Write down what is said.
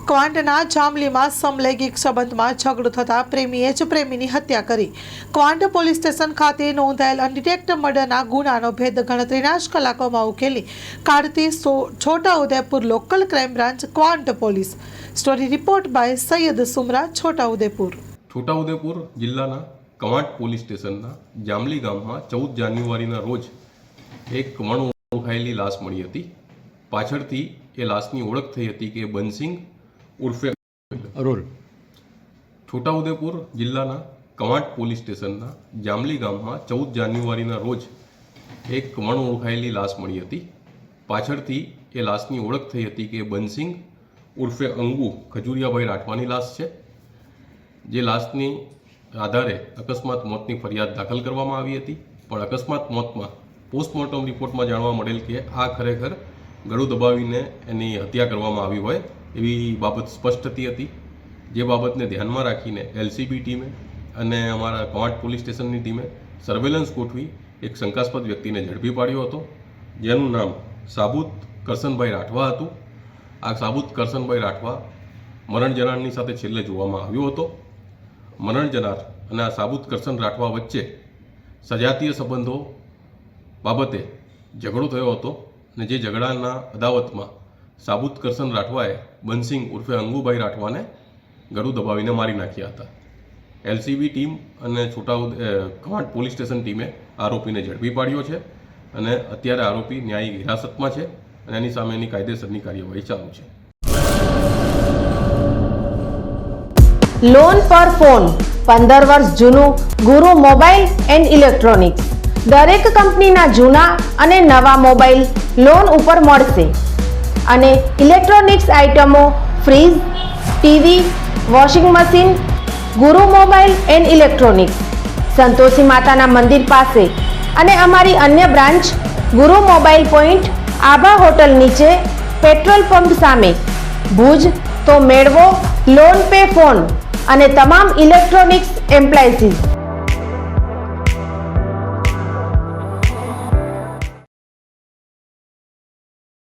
ક્વાંટના જામલીમાં સમલૈંગિક સંબંધમાં ઝઘડો થતા પ્રેમીએ જ પ્રેમીની હત્યા કરી. ક્વાંટ પોલીસ સ્ટેશન ખાતે નોંધાયેલ અનડિટેક્ટ મર્ડરના ગુનાનો ભેદ ગણતરીના જ કલાકોમાં ઉકેલી કાઢતી Chhota Udepur local crime branch Kwant police. Story report by Saiyed Sumra, Chhota Udepur. Chhota Udepur જિલ્લાના ક્વાંટ પોલીસ સ્ટેશનના જામલી ગામમાં 14 જાન્યુઆરીના રોજ એક ઓળખાયેલી લાશ મળી હતી. પાછળથી એ લાશની ઓળખ થઈ હતી કે બનસિંગ ઉર્ફે અરોલ. છોટાઉદેપુર જિલ્લાના ક્વાંટ પોલીસ સ્ટેશનના જામલી ગામમાં 14 જાન્યુઆરીના રોજ એક ઓળખાયેલી લાશ મળી હતી. પાછળથી એ લાશની ઓળખ થઈ હતી કે બનસિંગ ઉર્ફે અંગુ ખજુરિયાભાઈ રાઠવાની લાશ છે. જે લાશની આધારે અકસ્માત મોતની ફરિયાદ દાખલ કરવામાં આવી હતી, પણ અકસ્માત મોતમાં પોસ્ટમોર્ટમ રિપોર્ટમાં જાણવા મળેલ કે આ ખરેખર ગળું દબાવીને એની હત્યા કરવામાં આવી હોય એવી બાબત સ્પષ્ટ થતી હતી. જે બાબતને ધ્યાનમાં રાખીને એલસીબી ટીમે અને અમારા ક્વાંટ પોલીસ સ્ટેશનની ટીમે સર્વેલન્સ ગોઠવી એક શંકાસ્પદ વ્યક્તિને ઝડપી પાડ્યો હતો, જેનું નામ સાબુત કરશનભાઈ રાઠવા હતું. આ સાબુત કરશનભાઈ રાઠવા મરણ જનારની સાથે છેલ્લે જોવામાં આવ્યો હતો. મરણ જનાર અને આ સાબુત કરશન રાઠવા વચ્ચે સજાતીય સંબંધો બાબતે ઝઘડો થયો હતો અને જે ઝઘડાના અદાવતમાં સાબુત કરશન રાઠવાએ બનસિંગ ઉર્ફે અંગુભાઈ રાઠવાને ગળું દબાવીને મારી નાખ્યા હતા. એલસીબી ટીમ અને ક્વાંટ પોલીસ સ્ટેશન ટીમે આરોપીને ઝડપી પાડ્યો છે અને અત્યારે આરોપી ન્યાયિક હિરાસતમાં છે અને એની સામેની કાયદેસરની કાર્યવાહી ચાલુ છે. લોન પર ફોન 15 વર્ષ જૂનું ગુરુ મોબાઈલ એન્ડ ઇલેક્ટ્રોનિક્સ. દરેક કંપનીના જૂના અને નવા મોબાઈલ લોન ઉપર મળશે અને ઇલેક્ટ્રોનિક્સ આઇટમો ફ્રીજ, ટીવી, વોશિંગ મશીન. ગુરુ મોબાઈલ એન્ડ ઇલેક્ટ્રોનિક્સ, સંતોષી માતાના મંદિર પાસે અને અમારી અન્ય બ્રાન્ચ ગુરુ મોબાઈલ પોઈન્ટ, આભા હોટલ નીચે, પેટ્રોલ પંપ સામે, ભુજ. તો મેળવો લોન પે ફોન અને તમામ ઇલેક્ટ્રોનિક્સ એપ્લાયન્સીસ.